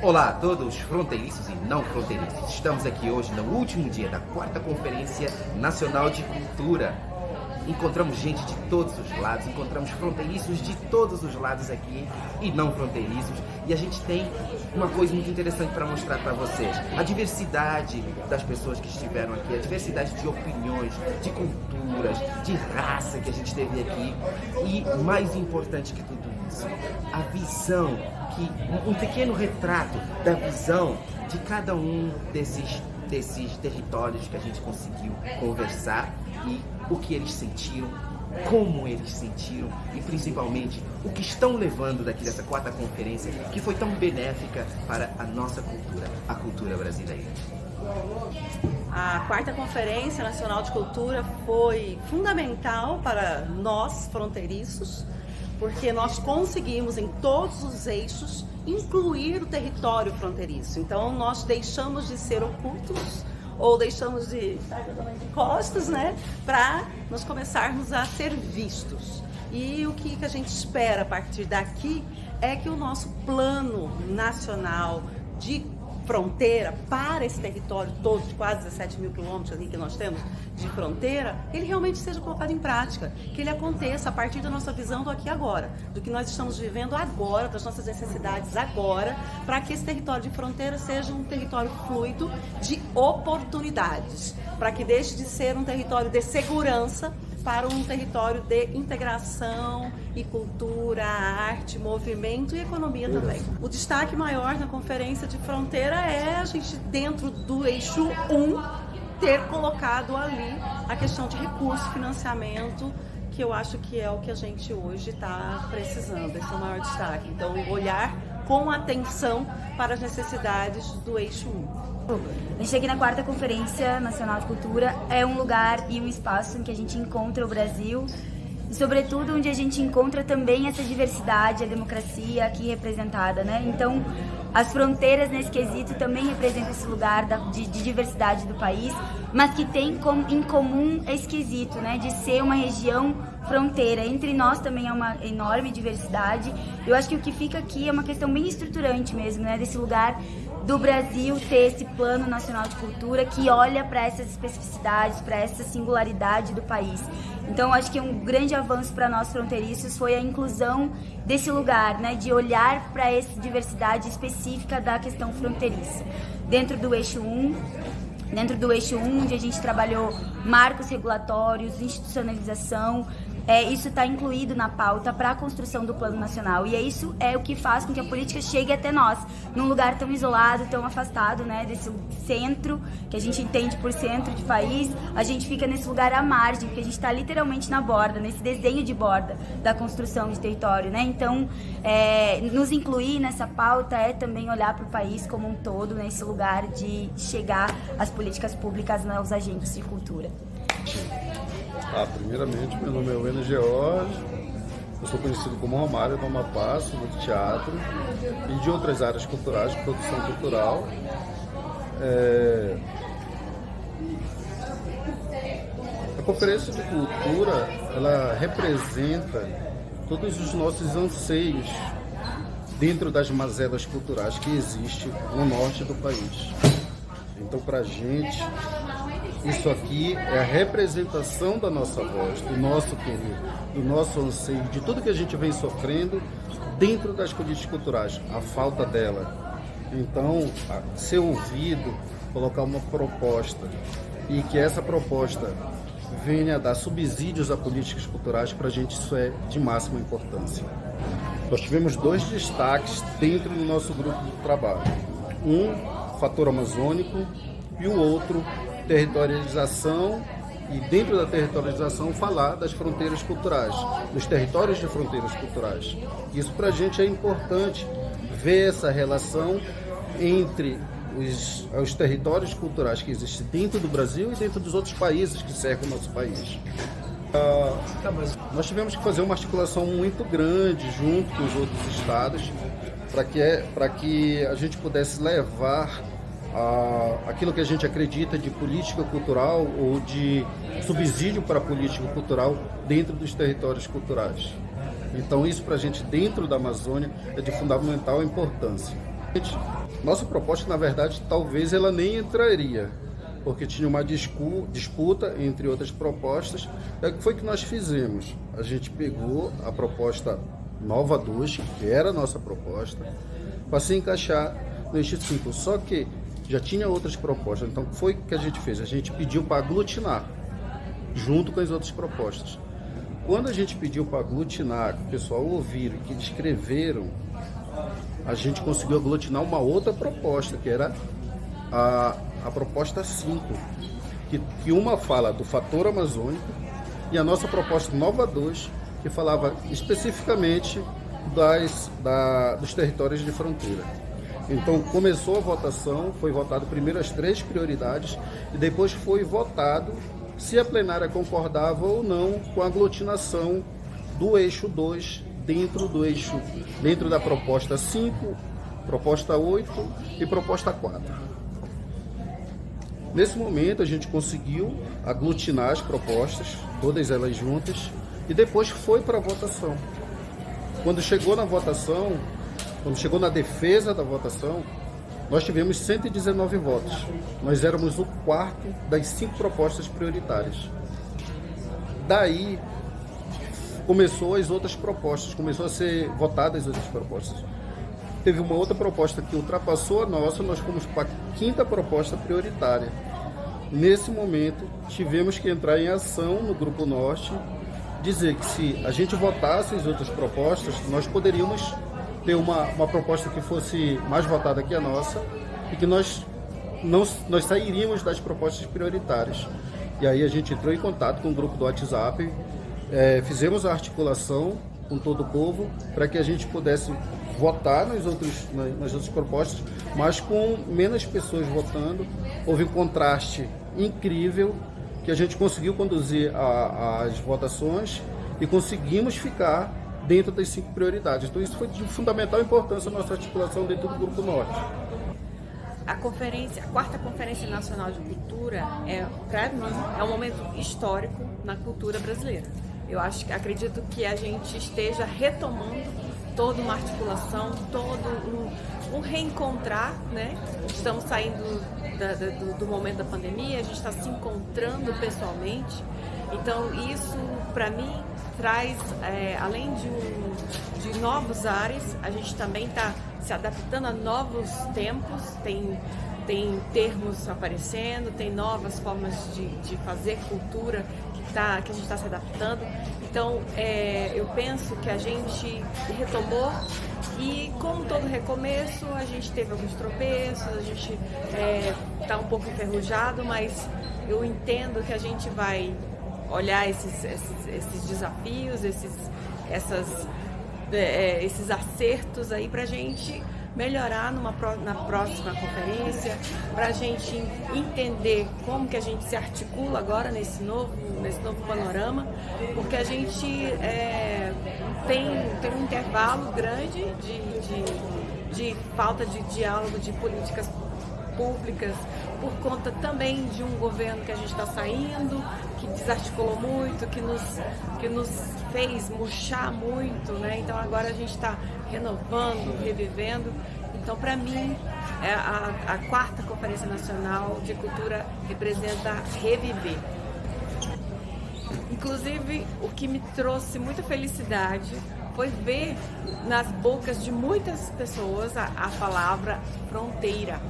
Olá a todos, fronteiriços e não fronteiriços. Estamos aqui hoje no último dia da 4ª Conferência Nacional de Cultura. Encontramos gente de todos os lados, encontramos fronteiriços de todos os lados aqui e não fronteiriços. E a gente tem uma coisa muito interessante para mostrar para vocês. A diversidade das pessoas que estiveram aqui, a diversidade de opiniões, de culturas, de raça que a gente teve aqui. E mais importante que tudo isso, a visão, um pequeno retrato da visão de cada um desses territórios que a gente conseguiu conversar e o que eles sentiram, como eles sentiram e principalmente o que estão levando daqui dessa 4ª conferência que foi tão benéfica para a nossa cultura, a cultura brasileira. A 4ª Conferência Nacional de Cultura foi fundamental para nós fronteiriços, porque nós conseguimos em todos os eixos incluir o território fronteiriço. Então nós deixamos de ser ocultos ou deixamos de estar de costas, né, para nós começarmos a ser vistos. E o que a gente espera a partir daqui é que o nosso plano nacional de fronteira para esse território todo de quase 17 mil quilômetros que nós temos de fronteira, ele realmente seja colocado em prática, que ele aconteça a partir da nossa visão do aqui e agora, do que nós estamos vivendo agora, das nossas necessidades agora, para que esse território de fronteira seja um território fluido de oportunidades, para que deixe de ser um território de segurança para um território de integração e cultura, arte, movimento e economia também. O destaque maior na Conferência de Fronteira é a gente, dentro do eixo 1, ter colocado ali a questão de recurso, financiamento, que eu acho que é o que a gente hoje está precisando. Esse é o maior destaque. Então, olhar com atenção para as necessidades do eixo 1. A gente aqui na 4ª Conferência Nacional de Cultura é um lugar e um espaço em que a gente encontra o Brasil e, sobretudo, onde a gente encontra também essa diversidade, a democracia aqui representada, né? Então, as fronteiras nesse quesito também representam esse lugar de diversidade do país, mas que tem em comum esse quesito, né, de ser uma região fronteira. Entre nós também é uma enorme diversidade. Eu acho que o que fica aqui é uma questão bem estruturante mesmo, né, desse lugar do Brasil ter esse plano nacional de cultura que olha para essas especificidades, para essa singularidade do país. Então, acho que um grande avanço para nós fronteiriços foi a inclusão desse lugar, né, de olhar para essa diversidade específica da questão fronteiriça. Dentro do eixo 1, onde a gente trabalhou marcos regulatórios, institucionalização, isso está incluído na pauta para a construção do Plano Nacional. E isso é o que faz com que a política chegue até nós, num lugar tão isolado, tão afastado, né, desse centro, que a gente entende por centro de país. A gente fica nesse lugar à margem, porque a gente está literalmente na borda, nesse desenho de borda da construção de território, né? Então, nos incluir nessa pauta é também olhar para o país como um todo, nesse lugar de chegar às políticas públicas aos agentes de cultura. Primeiramente, meu nome é Wena George, eu sou conhecido como Romário do Amapá, sou do teatro e de outras áreas culturais, de produção cultural. A Conferência de Cultura, ela representa todos os nossos anseios dentro das mazelas culturais que existem no norte do país. Então, para a gente, isso aqui é a representação da nossa voz, do nosso querer, do nosso anseio, de tudo que a gente vem sofrendo dentro das políticas culturais, a falta dela. Então, ser ouvido, colocar uma proposta e que essa proposta venha a dar subsídios a políticas culturais, para a gente isso é de máxima importância. Nós tivemos 2 destaques dentro do nosso grupo de trabalho. Um, fator amazônico, e o outro, territorialização, e dentro da territorialização falar das fronteiras culturais, dos territórios de fronteiras culturais. Isso para a gente é importante, ver essa relação entre os territórios culturais que existem dentro do Brasil e dentro dos outros países que cercam o nosso país. Nós tivemos que fazer uma articulação muito grande junto com os outros estados para que a gente pudesse levar aquilo que a gente acredita de política cultural ou de subsídio para a política cultural dentro dos territórios culturais. Então isso para a gente dentro da Amazônia é de fundamental importância. Nossa proposta, na verdade, talvez ela nem entraria, porque tinha uma disputa entre outras propostas. É o que foi que nós fizemos? A gente pegou a proposta Nova 2, que era a nossa proposta, para se encaixar no eixo 5. Só que já tinha outras propostas. Então, o que foi que a gente fez? A gente pediu para aglutinar, junto com as outras propostas. Quando a gente pediu para aglutinar, que o pessoal ouviram, que escreveram, a gente conseguiu aglutinar uma outra proposta, que era a proposta 5, que uma fala do fator amazônico, e a nossa proposta Nova 2, que falava especificamente dos territórios de fronteira. Então começou a votação, foi votado primeiro as 3 prioridades e depois foi votado se a plenária concordava ou não com a aglutinação do eixo 2 dentro da proposta 5, proposta 8 e proposta 4. Nesse momento a gente conseguiu aglutinar as propostas, todas elas juntas, e depois foi para a votação. Quando chegou na defesa da votação, nós tivemos 119 votos. Nós éramos o 4º das 5 propostas prioritárias. Daí começou as outras propostas, começou a ser votadas as outras propostas. Teve uma outra proposta que ultrapassou a nossa, nós fomos para a 5ª proposta prioritária. Nesse momento, tivemos que entrar em ação no Grupo Norte, dizer que se a gente votasse as outras propostas, nós poderíamos ter uma proposta que fosse mais votada que a nossa e que nós sairíamos das propostas prioritárias. E aí a gente entrou em contato com o grupo do WhatsApp, fizemos a articulação com todo o povo para que a gente pudesse votar nas outras propostas, mas com menos pessoas votando. Houve um contraste incrível que a gente conseguiu conduzir as votações e conseguimos ficar dentro das 5 prioridades. Então isso foi de fundamental importância na nossa articulação dentro do Grupo Norte. A 4ª Conferência Nacional de Cultura para mim, é um momento histórico na cultura brasileira. Acredito que a gente esteja retomando toda uma articulação, todo um reencontrar, né? Estamos saindo do momento da pandemia, a gente está se encontrando pessoalmente. Então isso, para mim, traz, além de novos ares, a gente também está se adaptando a novos tempos, tem termos aparecendo, tem novas formas de fazer cultura que a gente está se adaptando. Então, eu penso que a gente retomou e, como todo recomeço, a gente teve alguns tropeços, a gente está um pouco enferrujado, mas eu entendo que a gente vai olhar esses desafios, esses acertos aí para a gente melhorar na próxima conferência, para a gente entender como que a gente se articula agora nesse novo panorama, porque a gente tem um intervalo grande de falta de diálogo de políticas públicas, por conta também de um governo que a gente está saindo, que desarticulou muito, que nos fez murchar muito, né? Então agora a gente está renovando, revivendo. Então, para mim, a 4ª Conferência Nacional de Cultura representa reviver. Inclusive, o que me trouxe muita felicidade foi ver nas bocas de muitas pessoas a palavra fronteira.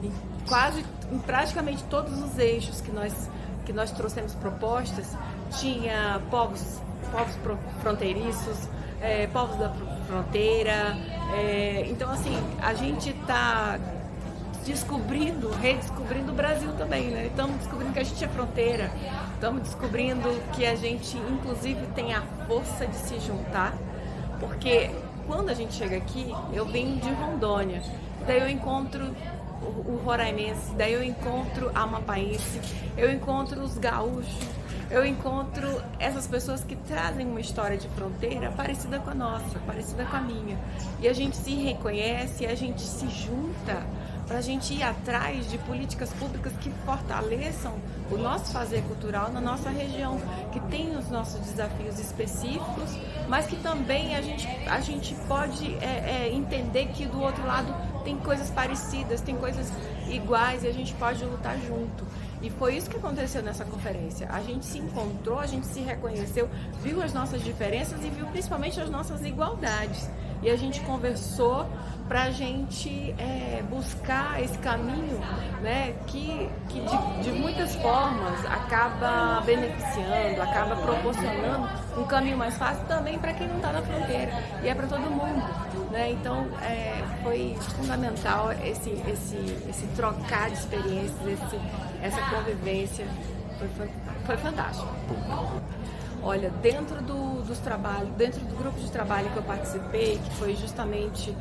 Em praticamente todos os eixos que nós trouxemos propostas, tinha povos fronteiriços, povos da fronteira. Então, assim, a gente está redescobrindo o Brasil também, né? Estamos descobrindo que a gente é fronteira, estamos descobrindo que a gente, inclusive, tem a força de se juntar, porque quando a gente chega aqui, eu venho de Rondônia, daí eu encontro o roraimense, daí eu encontro a amapaense, eu encontro os gaúchos, eu encontro essas pessoas que trazem uma história de fronteira parecida com a nossa, parecida com a minha. E a gente se reconhece, a gente se junta para a gente ir atrás de políticas públicas que fortaleçam o nosso fazer cultural na nossa região, que tem os nossos desafios específicos, mas que também a gente pode entender que do outro lado tem coisas parecidas, tem coisas iguais e a gente pode lutar junto. E foi isso que aconteceu nessa conferência. A gente se encontrou, a gente se reconheceu, viu as nossas diferenças e viu principalmente as nossas igualdades. E a gente conversou para a gente buscar esse caminho, né, que de muitas formas acaba beneficiando, acaba proporcionando um caminho mais fácil também para quem não está na fronteira, e é para todo mundo, né? Então foi fundamental esse trocar de experiências, essa convivência, foi fantástico. Olha, dentro dos trabalhos, dentro do grupo de trabalho que eu participei, que foi justamente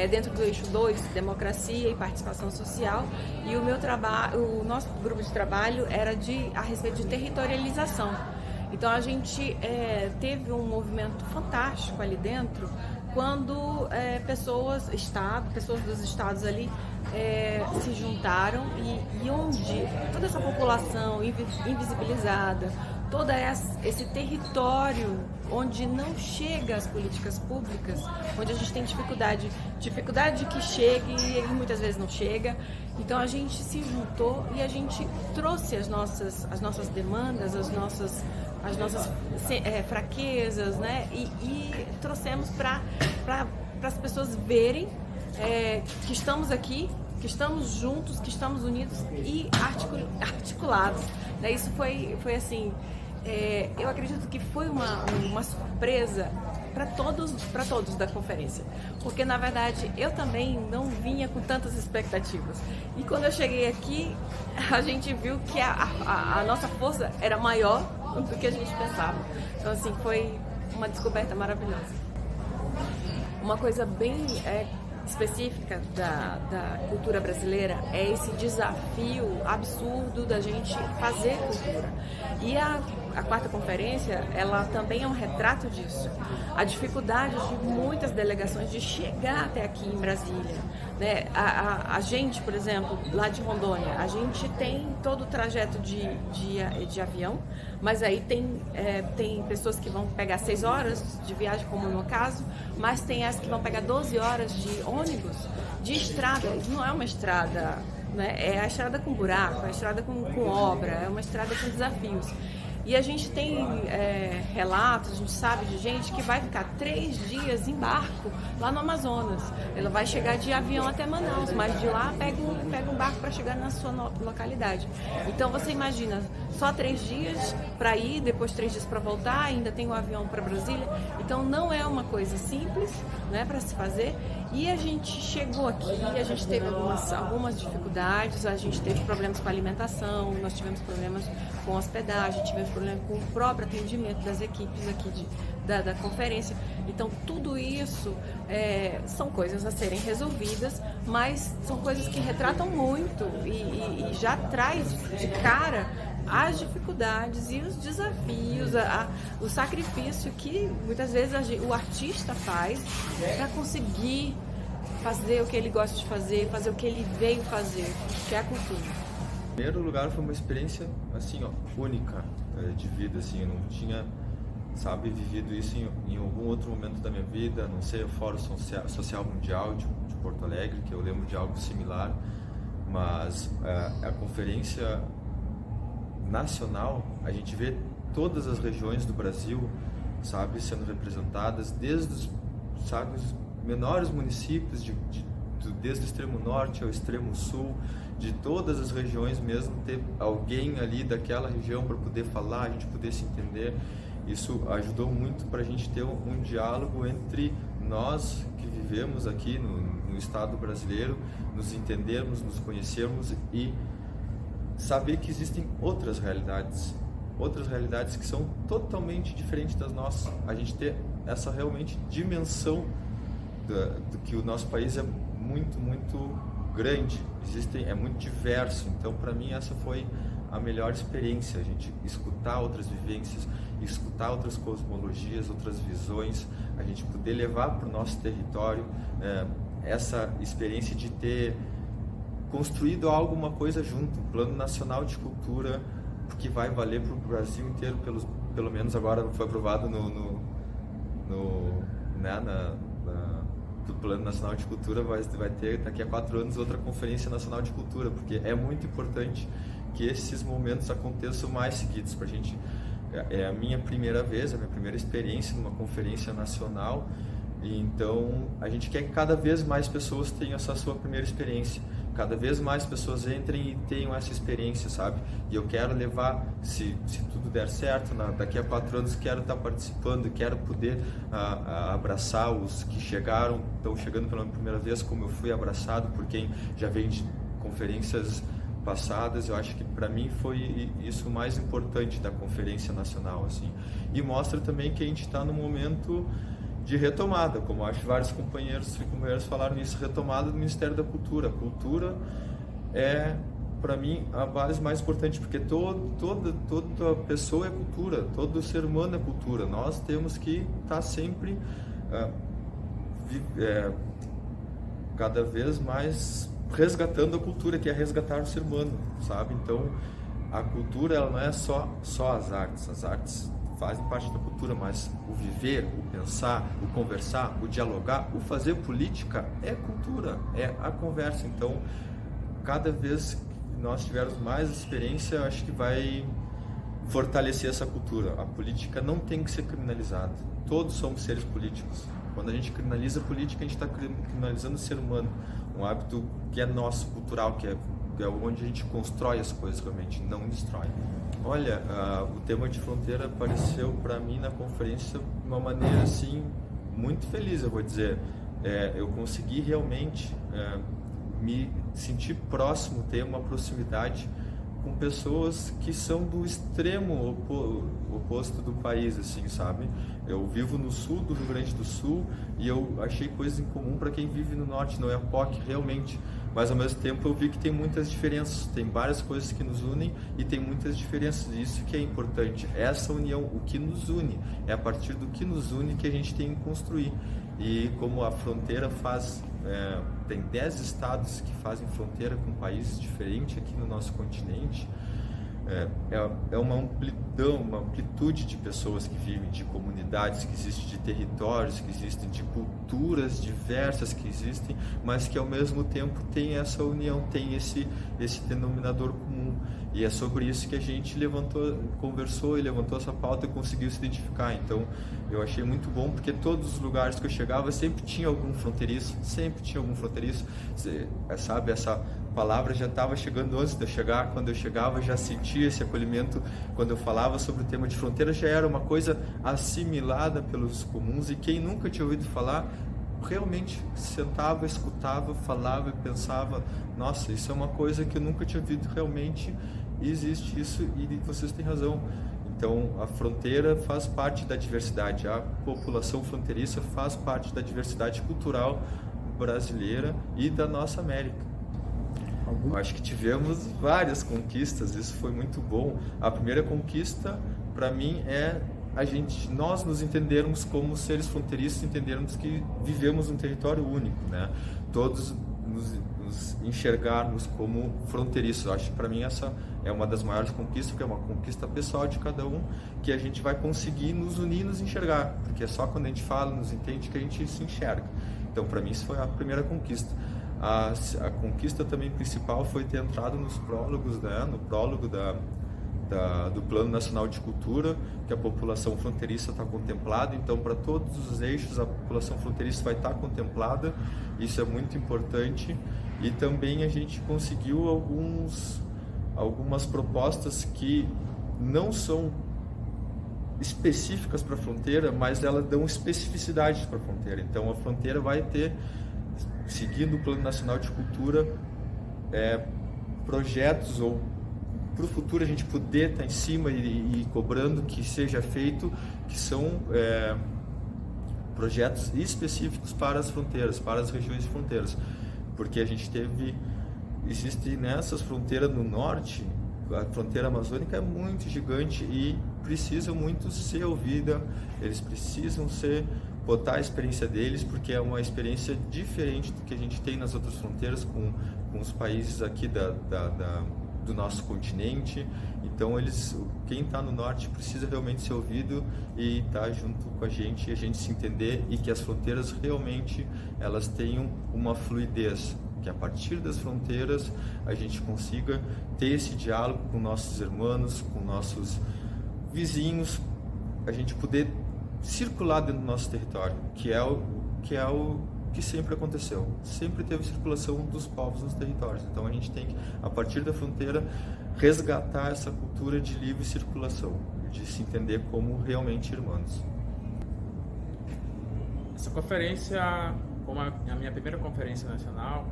dentro do eixo 2, democracia e participação social, e o nosso grupo de trabalho era a respeito de territorialização. Então a gente teve um movimento fantástico ali dentro, quando pessoas dos estados ali se juntaram e onde toda essa população invisibilizada, todo esse território onde não chega as políticas públicas, onde a gente tem dificuldade de que chegue e muitas vezes não chega. Então a gente se juntou e a gente trouxe as nossas demandas, as nossas fraquezas, né? E trouxemos para as pessoas verem que estamos aqui, que estamos juntos, que estamos unidos e articulados. Isso foi assim, eu acredito que foi uma surpresa para todos da conferência, porque na verdade eu também não vinha com tantas expectativas, e quando eu cheguei aqui a gente viu que a nossa força era maior do que a gente pensava. Então assim, foi uma descoberta maravilhosa. Uma coisa bem específica da cultura brasileira é esse desafio absurdo da gente fazer cultura. E a quarta conferência, ela também é um retrato disso. A dificuldade de muitas delegações de chegar até aqui em Brasília, né? A gente, por exemplo, lá de Rondônia, a gente tem todo o trajeto de avião, mas aí tem pessoas que vão pegar 6 horas de viagem, como no meu caso, mas tem as que vão pegar 12 horas de ônibus, de estrada. Não é uma estrada, né? É a estrada com buraco, é a estrada com obra, é uma estrada com desafios. E a gente tem relatos, a gente sabe de gente que vai ficar 3 dias em barco lá no Amazonas. Ela vai chegar de avião até Manaus, mas de lá pega um barco para chegar na sua localidade. Então você imagina, só 3 dias para ir, depois 3 dias para voltar, ainda tem o avião para Brasília. Então não é uma coisa simples, né, para se fazer. E a gente chegou aqui, a gente teve algumas dificuldades, a gente teve problemas com a alimentação, nós tivemos problemas com hospedagem, tivemos problemas com o próprio atendimento das equipes aqui da conferência. Então tudo isso são coisas a serem resolvidas, mas são coisas que retratam muito e já traz de cara as dificuldades e os desafios, o sacrifício que muitas vezes o artista faz para conseguir fazer o que ele gosta de fazer o que ele veio fazer, que é a cultura. Em primeiro lugar, foi uma experiência assim, única de vida, assim, eu não tinha, vivido isso em algum outro momento da minha vida, não sei, o Fórum Social Mundial de Porto Alegre, que eu lembro de algo similar, mas a conferência nacional, a gente vê todas as regiões do Brasil, sendo representadas, desde os menores municípios, desde o extremo norte ao extremo sul, de todas as regiões mesmo, ter alguém ali daquela região para poder falar, a gente poder se entender. Isso ajudou muito para a gente ter um diálogo entre nós que vivemos aqui no estado brasileiro, nos entendermos, nos conhecermos e saber que existem outras realidades que são totalmente diferentes das nossas. A gente ter essa realmente dimensão do que o nosso país é muito, muito grande, é muito diverso. Então, para mim, essa foi a melhor experiência, a gente escutar outras vivências, escutar outras cosmologias, outras visões, a gente poder levar para o nosso território essa experiência de ter construído alguma coisa junto, um plano nacional de cultura que vai valer para o Brasil inteiro, pelo menos agora foi aprovado do Plano Nacional de Cultura vai ter daqui a 4 anos outra Conferência Nacional de Cultura, porque é muito importante que esses momentos aconteçam mais seguidos para a gente. É a minha primeira vez, a minha primeira experiência numa conferência nacional, e então a gente quer que cada vez mais pessoas tenham essa sua primeira experiência, cada vez mais pessoas entrem e tenham essa experiência, sabe? E eu quero levar, se tudo der certo, daqui a 4 anos quero estar participando, quero poder abraçar os que estão chegando pela primeira vez, como eu fui abraçado por quem já vem de conferências passadas. Eu acho que para mim foi isso o mais importante da Conferência Nacional, assim. E mostra também que a gente está num momento de retomada, como acho que vários companheiros e companheiras falaram nisso, retomada do Ministério da Cultura. A cultura é, para mim, a base mais importante, porque toda pessoa é cultura, todo ser humano é cultura. Nós temos que estar sempre cada vez mais resgatando a cultura, que é resgatar o ser humano, sabe? Então, a cultura, ela não é só as artes fazem parte da cultura, mas o viver, o pensar, o conversar, o dialogar, o fazer política é cultura, é a conversa. Então, cada vez que nós tivermos mais experiência, acho que vai fortalecer essa cultura. A política não tem que ser criminalizada. Todos somos seres políticos. Quando a gente criminaliza a política, a gente está criminalizando o ser humano. Um hábito que é nosso, cultural, que é onde a gente constrói as coisas realmente, não destrói. Olha, o tema de fronteira apareceu para mim na conferência de uma maneira assim muito feliz, eu vou dizer. Eu consegui realmente me sentir próximo, ter uma proximidade com pessoas que são do extremo oposto do país, assim, sabe? Eu vivo no sul do Rio Grande do Sul e eu achei coisas em comum para quem vive no norte, no Oiapoque, realmente. Mas ao mesmo tempo eu vi que tem muitas diferenças, tem várias coisas que nos unem e tem muitas diferenças. Isso que é importante, essa união, o que nos une, é a partir do que nos une que a gente tem que construir. E como a fronteira tem 10 estados que fazem fronteira com países diferentes aqui no nosso continente, é uma amplidão, uma amplitude de pessoas que vivem, de comunidades que existem, de territórios que existem, de culturas diversas que existem, mas que ao mesmo tempo tem essa união, tem esse denominador comum. E é sobre isso que a gente conversou e levantou essa pauta e conseguiu se identificar. Então, eu achei muito bom, porque todos os lugares que eu chegava sempre tinha algum fronteiriço, sabe, essa palavra já estava chegando antes de eu chegar. Quando eu chegava, já sentia esse acolhimento. Quando eu falava sobre o tema de fronteira, já era uma coisa assimilada pelos comuns, e quem nunca tinha ouvido falar realmente sentava, escutava, falava e pensava: nossa, isso é uma coisa que eu nunca tinha ouvido realmente, e existe isso, e vocês têm razão. Então, a fronteira faz parte da diversidade, a população fronteiriça faz parte da diversidade cultural brasileira e da nossa América. Eu acho que tivemos várias conquistas, isso foi muito bom. A primeira conquista, para mim, é nós nos entendermos como seres fronteiriços, entendermos que vivemos um território único, né? Todos nos enxergarmos como fronteiriços. Eu acho que para mim essa é uma das maiores conquistas, porque é uma conquista pessoal de cada um, que a gente vai conseguir nos unir e nos enxergar, porque é só quando a gente fala, nos entende, que a gente se enxerga. Então, para mim, isso foi a primeira conquista. A conquista também principal foi ter entrado nos prólogos, né? No prólogo do Plano Nacional de Cultura, que a população fronteiriça está contemplada. Então, para todos os eixos, a população fronteiriça vai estar contemplada. Isso é muito importante. E também a gente conseguiu algumas propostas que não são específicas para a fronteira, mas elas dão especificidades para a fronteira. Então, a fronteira vai ter, seguindo o Plano Nacional de Cultura, projetos, ou para o futuro a gente poder estar em cima e cobrando que seja feito, que são projetos específicos para as fronteiras, para as regiões de fronteiras, porque a gente existe nessas fronteiras no norte, a fronteira amazônica é muito gigante e precisa muito ser ouvida, eles precisam botar a experiência deles, porque é uma experiência diferente do que a gente tem nas outras fronteiras com os países aqui do nosso continente. Então quem está no norte precisa realmente ser ouvido e estar junto com a gente se entender, e que as fronteiras realmente elas tenham uma fluidez, que a partir das fronteiras a gente consiga ter esse diálogo com nossos irmãos, com nossos vizinhos, a gente poder circular dentro do nosso território, que é o que sempre aconteceu. Sempre teve circulação dos povos nos territórios. Então a gente tem que, a partir da fronteira, resgatar essa cultura de livre circulação, de se entender como realmente irmãos. Essa conferência, como a minha primeira conferência nacional,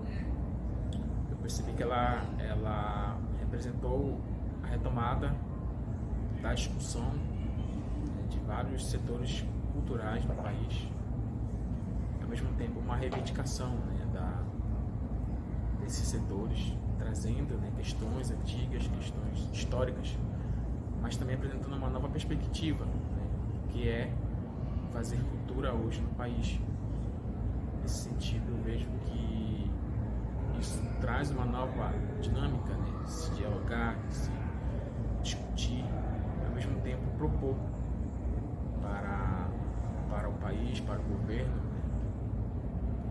eu percebi que ela representou a retomada da discussão de vários setores culturais do país, ao mesmo tempo uma reivindicação, né, desses setores, trazendo, né, questões antigas, questões históricas, mas também apresentando uma nova perspectiva, né, que é fazer cultura hoje no país. Nesse sentido, eu vejo que isso traz uma nova dinâmica, né, se dialogar, se discutir, ao mesmo tempo propor para o país, para o governo, né,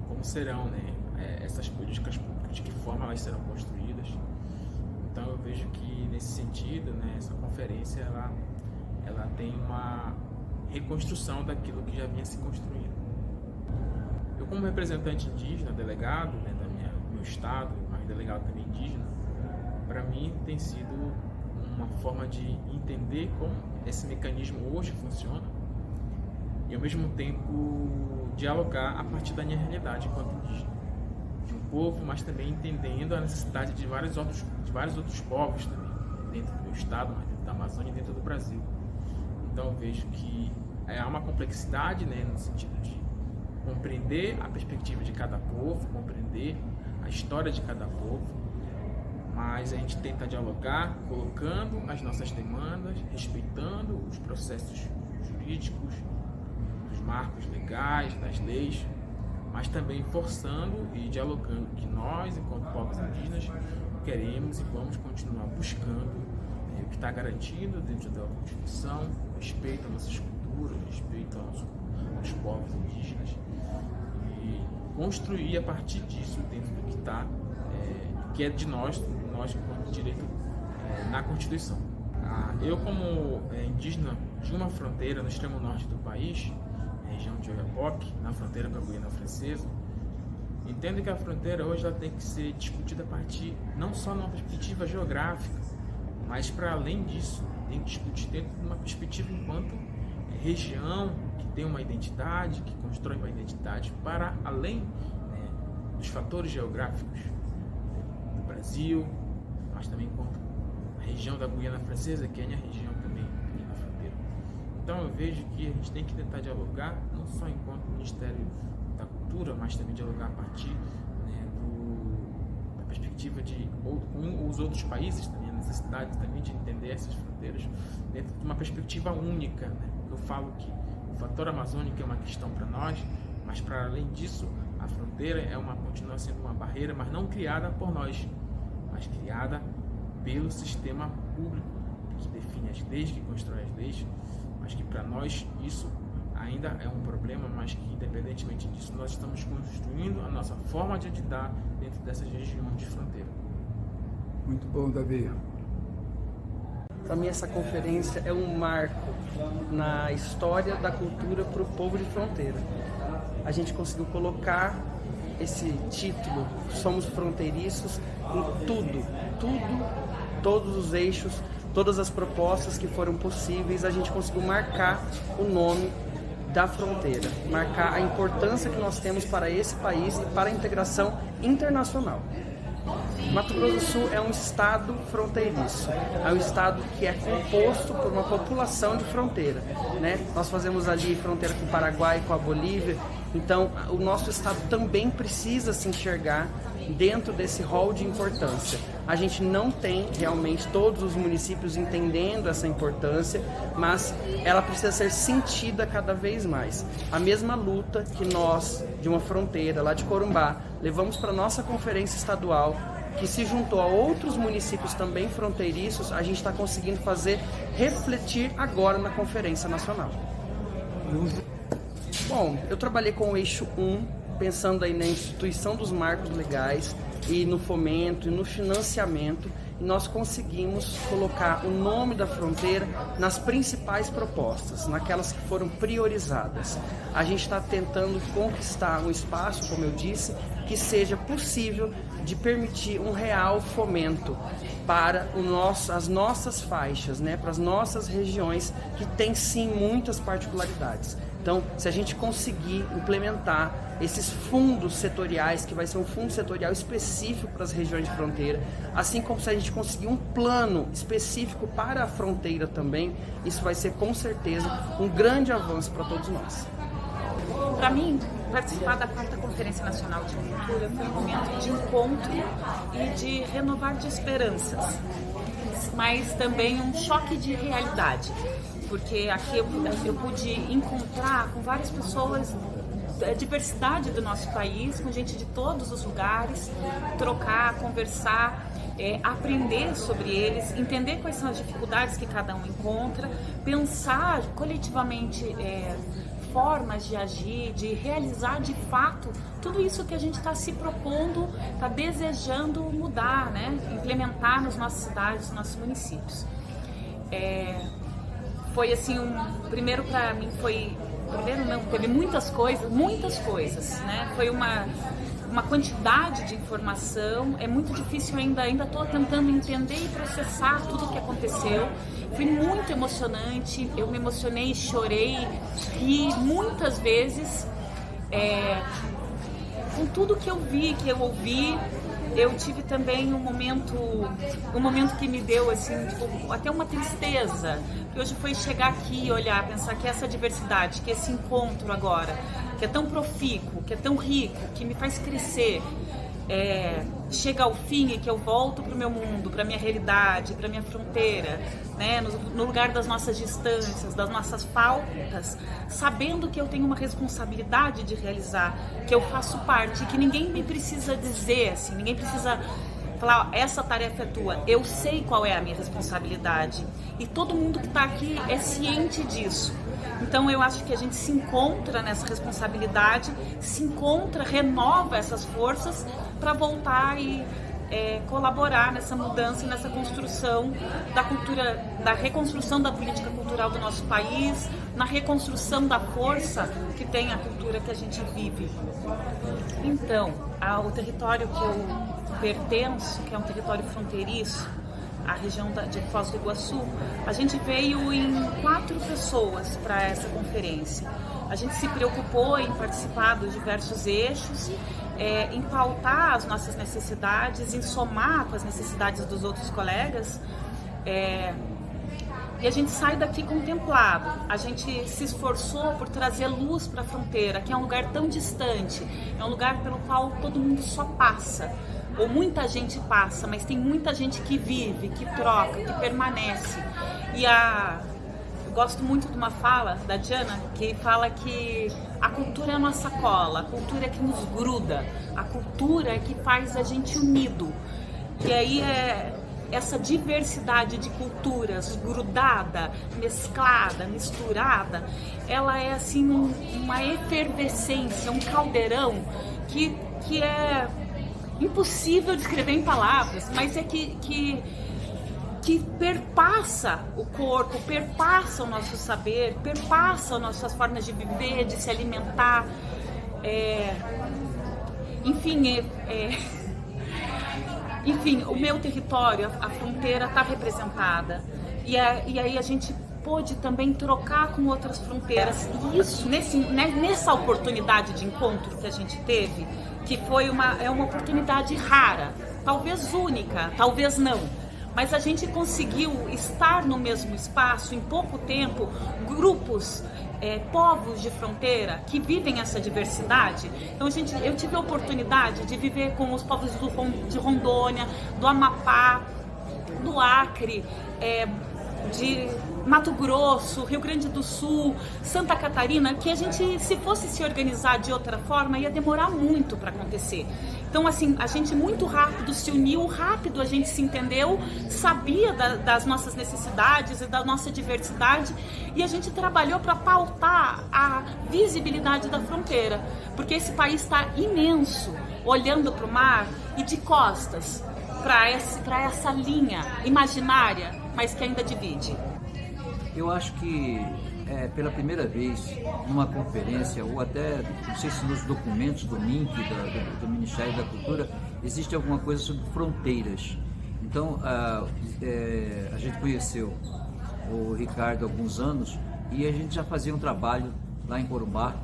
como serão, né, essas políticas públicas, de que forma elas serão construídas. Então eu vejo que nesse sentido, né, essa conferência ela tem uma reconstrução daquilo que já vinha se construindo. Eu, como representante indígena, delegado, né, do meu estado, mas delegado também indígena, para mim tem sido uma forma de entender como esse mecanismo hoje funciona e ao mesmo tempo dialogar a partir da minha realidade enquanto indígena, de um povo, mas também entendendo a necessidade de vários outros povos também, dentro do meu estado, mas dentro da Amazônia e dentro do Brasil. Então eu vejo que há uma complexidade, né, no sentido de compreender a perspectiva de cada povo, compreender a história de cada povo, mas a gente tenta dialogar colocando as nossas demandas, respeitando os processos jurídicos, dos marcos legais, das leis, mas também forçando e dialogando que nós, enquanto povos indígenas, queremos e vamos continuar buscando o que está garantido dentro da Constituição, respeito às nossas culturas, respeito aos povos indígenas, e construir a partir disso dentro do que está, que é de nós enquanto direito na Constituição. Eu, como indígena de uma fronteira no extremo norte do país, região de Oiapoque, na fronteira com a Guiana Francesa, entendo que a fronteira hoje ela tem que ser discutida a partir não só numa perspectiva geográfica, mas para além disso, tem que discutir dentro de uma perspectiva enquanto região que tem uma identidade, que constrói uma identidade para além, né, dos fatores geográficos do Brasil, mas também enquanto a região da Guiana Francesa, que é a minha região também aqui na fronteira. Então eu vejo que a gente tem que tentar dialogar, não só enquanto Ministério da Cultura, mas também dialogar a partir, né, da perspectiva com os outros países também, a necessidade também de entender essas fronteiras dentro de uma perspectiva única, né? Eu falo que o fator amazônico é uma questão para nós, mas para além disso, a fronteira continua sendo uma barreira, mas não criada por nós, mas criada pelo sistema público que define as leis, que constrói as leis, mas que para nós isso ainda é um problema, mas que independentemente disso nós estamos construindo a nossa forma de lidar dentro dessas regiões de fronteira. Muito bom, Davi. Para mim essa conferência é um marco na história da cultura para o povo de fronteira. A gente conseguiu colocar esse título, Somos Fronteiriços, em todos os eixos, todas as propostas que foram possíveis, a gente conseguiu marcar o nome da fronteira, marcar a importância que nós temos para esse país e para a integração internacional. Mato Grosso do Sul é um estado fronteiriço, é um estado que é composto por uma população de fronteira, né? Nós fazemos ali fronteira com o Paraguai, com a Bolívia, então o nosso estado também precisa se enxergar dentro desse rol de importância. A gente não tem realmente todos os municípios entendendo essa importância, mas ela precisa ser sentida cada vez mais. A mesma luta que nós, de uma fronteira lá de Corumbá, levamos para a nossa conferência estadual que se juntou a outros municípios também fronteiriços, a gente está conseguindo fazer refletir agora na Conferência Nacional. Bom, eu trabalhei com o eixo 1, pensando aí na instituição dos marcos legais e no fomento e no financiamento, e nós conseguimos colocar o nome da fronteira nas principais propostas, naquelas que foram priorizadas. A gente está tentando conquistar um espaço, como eu disse, que seja possível de permitir um real fomento para as nossas faixas, né, para as nossas regiões, que tem sim muitas particularidades. Então, se a gente conseguir implementar esses fundos setoriais, que vai ser um fundo setorial específico para as regiões de fronteira, assim como se a gente conseguir um plano específico para a fronteira também, isso vai ser com certeza um grande avanço para todos nós. Para mim, participar da 4ª Conferência Nacional de Cultura foi um momento de encontro e de renovar de esperanças, mas também um choque de realidade, porque aqui eu pude encontrar com várias pessoas a diversidade do nosso país, com gente de todos os lugares, trocar, conversar, aprender sobre eles, entender quais são as dificuldades que cada um encontra, pensar coletivamente formas de agir, de realizar de fato tudo isso que a gente está se propondo, está desejando mudar, né? Implementar nas nossas cidades, nos nossos municípios. Foi assim, primeiro para mim foi, teve muitas coisas, né? Foi uma quantidade de informação, é muito difícil ainda estou tentando entender e processar tudo o que aconteceu. Foi muito emocionante, eu me emocionei, chorei, ri muitas vezes, com tudo que eu vi, que eu ouvi. Eu tive também um momento que me deu assim, tipo, até uma tristeza, que hoje foi chegar aqui e olhar, pensar que essa diversidade, que esse encontro agora, que é tão profícuo, que é tão rico, que me faz crescer, chega ao fim e que eu volto para o meu mundo, para a minha realidade, para a minha fronteira, né, no lugar das nossas distâncias, das nossas faltas, sabendo que eu tenho uma responsabilidade de realizar, que eu faço parte, que ninguém me precisa dizer, assim, ninguém precisa falar, essa tarefa é tua, eu sei qual é a minha responsabilidade e todo mundo que está aqui é ciente disso. Então eu acho que a gente se encontra nessa responsabilidade, se encontra, renova essas forças para voltar e colaborar nessa mudança, nessa construção da cultura, da reconstrução da política cultural do nosso país, na reconstrução da força que tem a cultura que a gente vive. Então, o território que eu pertenço, que é um território fronteiriço, a região de Foz do Iguaçu, a gente veio em 4 pessoas para essa conferência. A gente se preocupou em participar dos diversos eixos, em pautar as nossas necessidades, em somar com as necessidades dos outros colegas, e a gente sai daqui contemplado. A gente se esforçou por trazer luz para a fronteira, que é um lugar tão distante, é um lugar pelo qual todo mundo só passa, ou muita gente passa, mas tem muita gente que vive, que troca, que permanece. E eu gosto muito de uma fala da Diana, que fala que a cultura é a nossa cola, a cultura é que nos gruda, a cultura é que faz a gente unido. E aí essa diversidade de culturas grudada, mesclada, misturada, ela é assim uma efervescência, um caldeirão que é impossível de escrever em palavras, mas é que perpassa o corpo, perpassa o nosso saber, perpassa as nossas formas de viver, de se alimentar, enfim, o meu território, a fronteira está representada, e aí a gente pôde também trocar com outras fronteiras, e isso, nessa oportunidade de encontro que a gente teve, que foi uma oportunidade rara, talvez única, talvez não, mas a gente conseguiu estar no mesmo espaço em pouco tempo, grupos, povos de fronteira que vivem essa diversidade. Então eu tive a oportunidade de viver com os povos de Rondônia, do Amapá, do Acre, de Mato Grosso, Rio Grande do Sul, Santa Catarina, que a gente, se fosse se organizar de outra forma, ia demorar muito para acontecer. Então, assim, a gente muito rápido se uniu, rápido a gente se entendeu, sabia das nossas necessidades e da nossa diversidade, e a gente trabalhou para pautar a visibilidade da fronteira, porque esse país está imenso, olhando para o mar e de costas para essa linha imaginária, mas que ainda divide. Eu acho que pela primeira vez numa conferência, ou até, não sei se nos documentos do MINC, do Ministério da Cultura, existe alguma coisa sobre fronteiras. Então, a gente conheceu o Ricardo há alguns anos e a gente já fazia um trabalho lá em Corumbá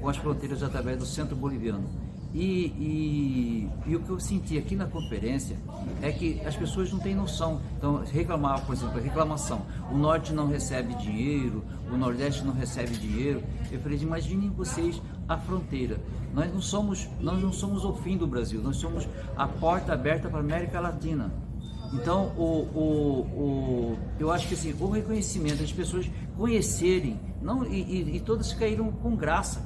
com as fronteiras através do Centro Boliviano. E o que eu senti aqui na conferência é que as pessoas não têm noção. Então, reclamar, por exemplo, a reclamação, o Norte não recebe dinheiro, o Nordeste não recebe dinheiro. Eu falei, imaginem vocês a fronteira. Nós não somos o fim do Brasil, nós somos a porta aberta para a América Latina. Então, eu acho que assim, o reconhecimento, as pessoas conhecerem, e todas caíram com graça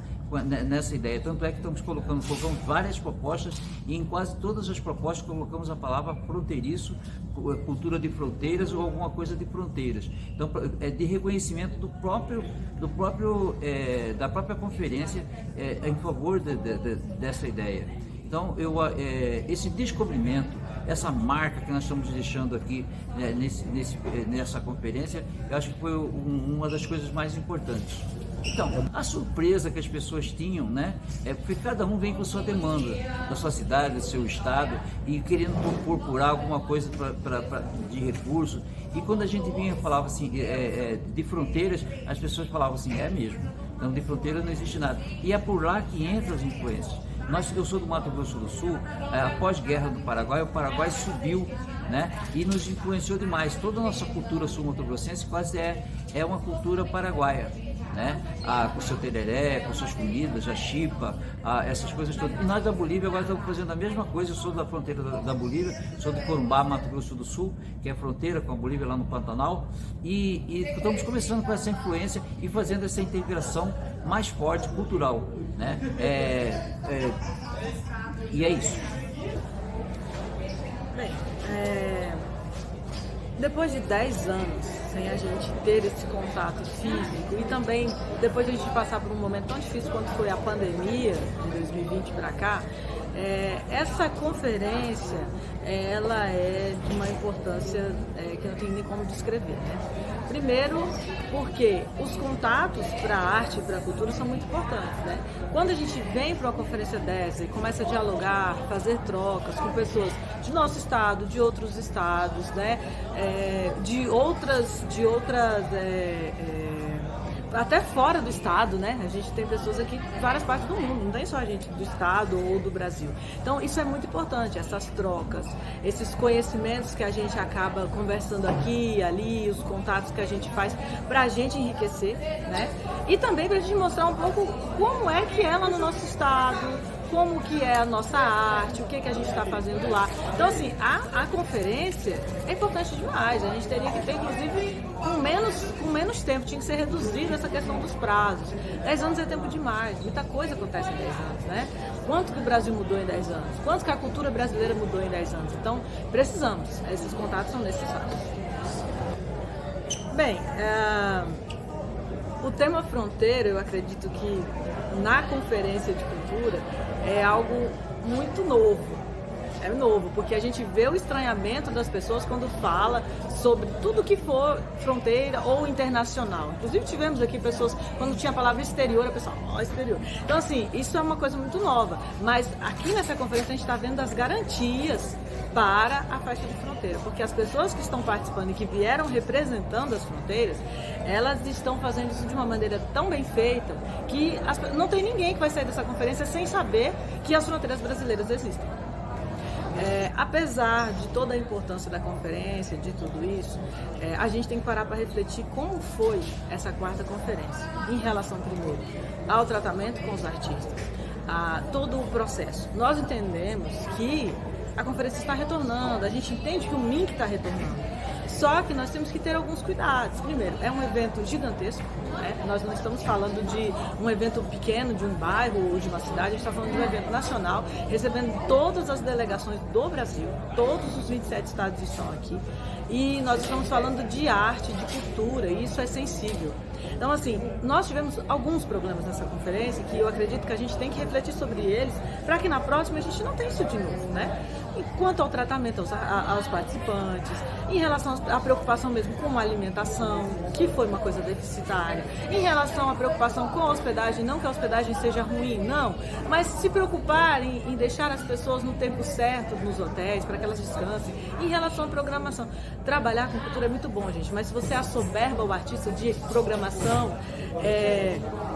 nessa ideia, tanto é que colocamos várias propostas e em quase todas as propostas colocamos a palavra fronteiriço, cultura de fronteiras ou alguma coisa de fronteiras. Então, é de reconhecimento da própria conferência em favor dessa ideia. Então, esse descobrimento, essa marca que nós estamos deixando aqui nessa conferência, eu acho que foi uma das coisas mais importantes. Então, a surpresa que as pessoas tinham, né, é porque cada um vem com sua demanda, da sua cidade, do seu estado, e querendo procurar alguma coisa de recurso. E quando a gente vinha e falava assim, de fronteiras, as pessoas falavam assim, é mesmo, então de fronteira não existe nada. E é por lá que entram as influências. Eu sou do Mato Grosso do Sul, após a Guerra do Paraguai, o Paraguai subiu, né, e nos influenciou demais. Toda a nossa cultura sul-mato-grossense quase é uma cultura paraguaia, né? Com o seu tereré, com suas comidas, a chipa, essas coisas todas. E nós da Bolívia agora estamos fazendo a mesma coisa. Eu sou da fronteira da Bolívia, sou de Corumbá, Mato Grosso do Sul, que é a fronteira com a Bolívia lá no Pantanal, e estamos começando com essa influência e fazendo essa integração mais forte, cultural, né? E é isso. Bem, depois de 10 anos sem a gente ter esse contato físico e também depois de a gente passar por um momento tão difícil quanto foi a pandemia de 2020 para cá, essa conferência ela é de uma importância que não tem nem como descrever, né? Primeiro, porque os contatos para a arte e para a cultura são muito importantes, né? Quando a gente vem para uma conferência dessa e começa a dialogar, fazer trocas com pessoas de nosso estado, de outros estados, né? De outras até fora do estado, né? A gente tem pessoas aqui de várias partes do mundo, não tem só a gente do estado ou do Brasil. Então isso é muito importante, essas trocas, esses conhecimentos que a gente acaba conversando aqui e ali, os contatos que a gente faz para a gente enriquecer, né? E também para a gente mostrar um pouco como é que é lá no nosso estado, como que é a nossa arte, o que a gente está fazendo lá. Então, assim, a conferência é importante demais. A gente teria que ter, inclusive, com menos tempo, tinha que ser reduzido essa questão dos prazos. 10 anos é tempo demais, muita coisa acontece em 10 anos, né? Quanto que o Brasil mudou em 10 anos? Quanto que a cultura brasileira mudou em 10 anos? Então, precisamos, esses contatos são necessários. Bem, o tema fronteira, eu acredito que na conferência de cultura é algo muito novo. É novo, porque a gente vê o estranhamento das pessoas quando fala sobre tudo que for fronteira ou internacional. Inclusive tivemos aqui pessoas, quando tinha a palavra exterior, a pessoa, exterior. Então assim, isso é uma coisa muito nova, mas aqui nessa conferência a gente está vendo as garantias para a faixa de fronteira, porque as pessoas que estão participando e que vieram representando as fronteiras, elas estão fazendo isso de uma maneira tão bem feita que não tem ninguém que vai sair dessa conferência sem saber que as fronteiras brasileiras existem. Apesar de toda a importância da conferência, de tudo isso, a gente tem que parar para refletir como foi essa quarta conferência, em relação, primeiro, ao tratamento com os artistas, a todo o processo. Nós entendemos que a conferência está retornando, a gente entende que o MINC está retornando, Só que nós temos que ter alguns cuidados. Primeiro, é um evento gigantesco, né? Nós não estamos falando de um evento pequeno, de um bairro ou de uma cidade, a gente está falando de um evento nacional, recebendo todas as delegações do Brasil, todos os 27 estados estão aqui, e nós estamos falando de arte, de cultura, e isso é sensível. Então, assim, nós tivemos alguns problemas nessa conferência que eu acredito que a gente tem que refletir sobre eles para que na próxima a gente não tenha isso de novo, né? Quanto ao tratamento aos participantes, em relação à preocupação mesmo com a alimentação, que foi uma coisa deficitária, em relação à preocupação com a hospedagem, não que a hospedagem seja ruim, não, mas se preocupar em deixar as pessoas no tempo certo nos hotéis, para que elas descansem. Em relação à programação, trabalhar com cultura é muito bom, gente, mas se você assoberba o artista de programação,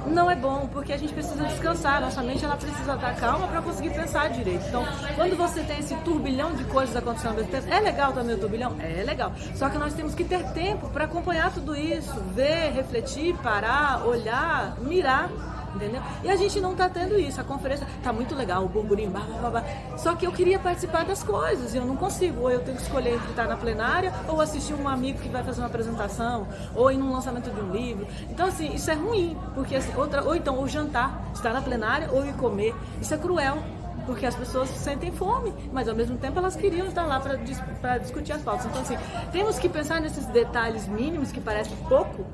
não é bom, porque a gente precisa descansar, nossa mente ela precisa estar calma para conseguir pensar direito. Então, quando você tem esse turbilhão de coisas acontecendo ao mesmo tempo, é legal também o turbilhão? É legal. Só que nós temos que ter tempo para acompanhar tudo isso, ver, refletir, parar, olhar, mirar. Entendeu? E a gente não está tendo isso. A conferência está muito legal, o burburinho, blá, blá, blá. Só que eu queria participar das coisas e eu não consigo. Ou eu tenho que escolher entre estar na plenária ou assistir um amigo que vai fazer uma apresentação ou ir num lançamento de um livro. Então, assim, isso é ruim, porque assim, ou então o jantar, estar na plenária ou ir comer. Isso é cruel, porque as pessoas sentem fome, mas ao mesmo tempo elas queriam estar lá para discutir as pautas. Então, assim, temos que pensar nesses detalhes mínimos que parecem pouco,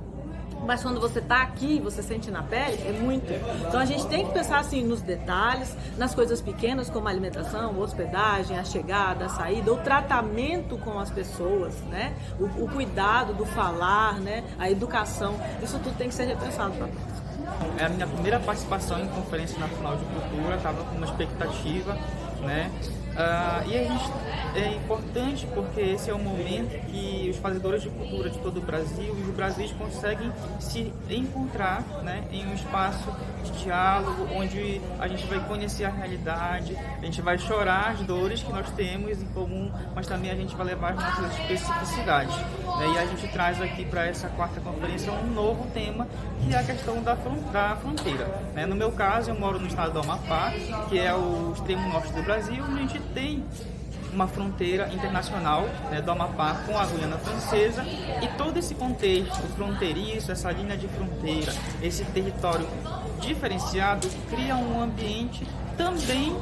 mas quando você está aqui, você sente na pele, é muito. Então a gente tem que pensar assim nos detalhes, nas coisas pequenas como a alimentação, hospedagem, a chegada, a saída, o tratamento com as pessoas, né? O cuidado do falar, né? A educação, isso tudo tem que ser repensado. É a minha primeira participação em Conferência Nacional de Cultura, estava com uma expectativa, né? E a gente, é importante porque esse é o momento que os fazedores de cultura de todo o Brasil e o Brasil conseguem se encontrar, né, em um espaço de diálogo onde a gente vai conhecer a realidade, a gente vai chorar as dores que nós temos em comum, mas também a gente vai levar as nossas especificidades, né? E a gente traz aqui para essa quarta conferência um novo tema, que é a questão da fronteira, né? No meu caso, eu moro no estado do Amapá, que é o extremo norte do Brasil, onde a gente tem uma fronteira internacional, né, do Amapá com a Guiana Francesa, e todo esse contexto fronteiriço, essa linha de fronteira, esse território diferenciado cria um ambiente também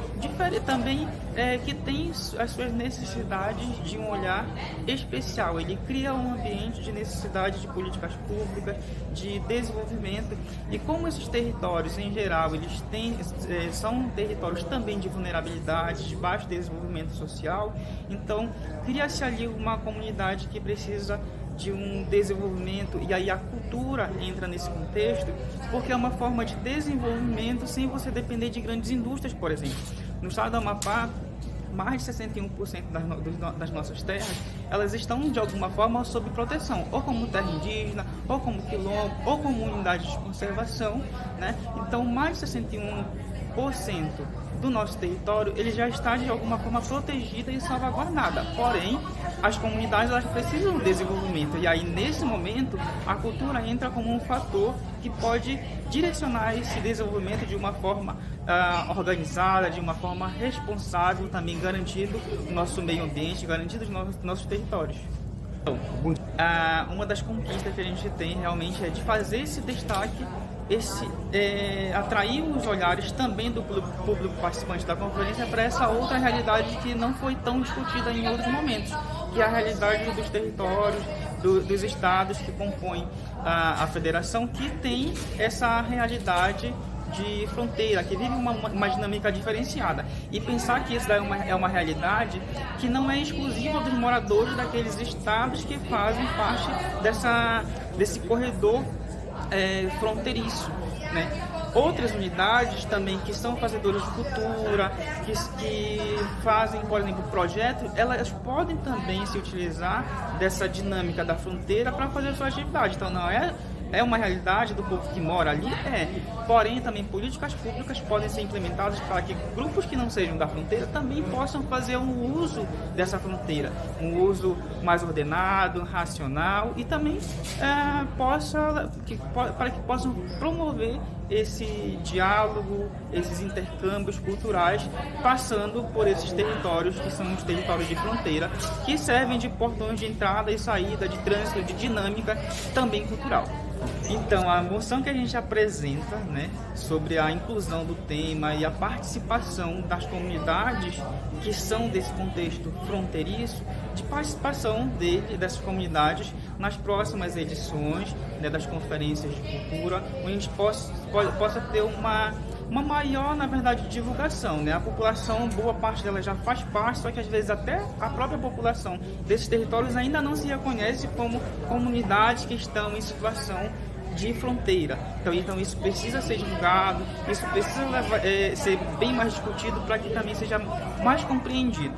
que tem as suas necessidades de um olhar especial. Ele cria um ambiente de necessidade de políticas públicas, de desenvolvimento, e como esses territórios em geral eles são territórios também de vulnerabilidade, de baixo desenvolvimento social, então cria-se ali uma comunidade que precisa de um desenvolvimento, e aí a cultura entra nesse contexto, porque é uma forma de desenvolvimento sem você depender de grandes indústrias, por exemplo. No estado do Amapá, mais de 61% das nossas terras, elas estão de alguma forma sob proteção, ou como terra indígena, ou como quilombo, ou como unidade de conservação, né? Então, mais de 61% do nosso território, ele já está de alguma forma protegida e salvaguardada. Porém, as comunidades elas precisam de desenvolvimento, e aí nesse momento a cultura entra como um fator que pode direcionar esse desenvolvimento de uma forma organizada, de uma forma responsável, também garantindo o nosso meio ambiente, garantindo os nossos territórios. Então, uma das conquistas que a gente tem realmente é de fazer esse destaque, atrair os olhares também do público participante da conferência para essa outra realidade que não foi tão discutida em outros momentos, que é a realidade dos territórios, dos estados que compõem a federação, que tem essa realidade de fronteira, que vive uma dinâmica diferenciada. E pensar que isso é uma realidade que não é exclusiva dos moradores daqueles estados que fazem parte desse corredor fronteiriço, né? Outras unidades também que são fazedoras de cultura, que fazem, por exemplo, projetos, elas podem também se utilizar dessa dinâmica da fronteira para fazer a sua atividade. Então não é é uma realidade do povo que mora ali? Porém, também políticas públicas podem ser implementadas para que grupos que não sejam da fronteira também possam fazer um uso dessa fronteira, um uso mais ordenado, racional e também para que possam promover esse diálogo, esses intercâmbios culturais, passando por esses territórios que são os territórios de fronteira, que servem de portões de entrada e saída, de trânsito, de dinâmica também cultural. Então, a moção que a gente apresenta, né, sobre a inclusão do tema e a participação das comunidades que são desse contexto fronteiriço, de participação dessas comunidades nas próximas edições, né, das conferências de cultura, onde a gente possa ter uma maior, na verdade, divulgação, né? A população, boa parte dela já faz parte, só que às vezes até a própria população desses territórios ainda não se reconhece como comunidades que estão em situação de fronteira. Então isso precisa ser divulgado, isso precisa ser bem mais discutido para que também seja mais compreendido.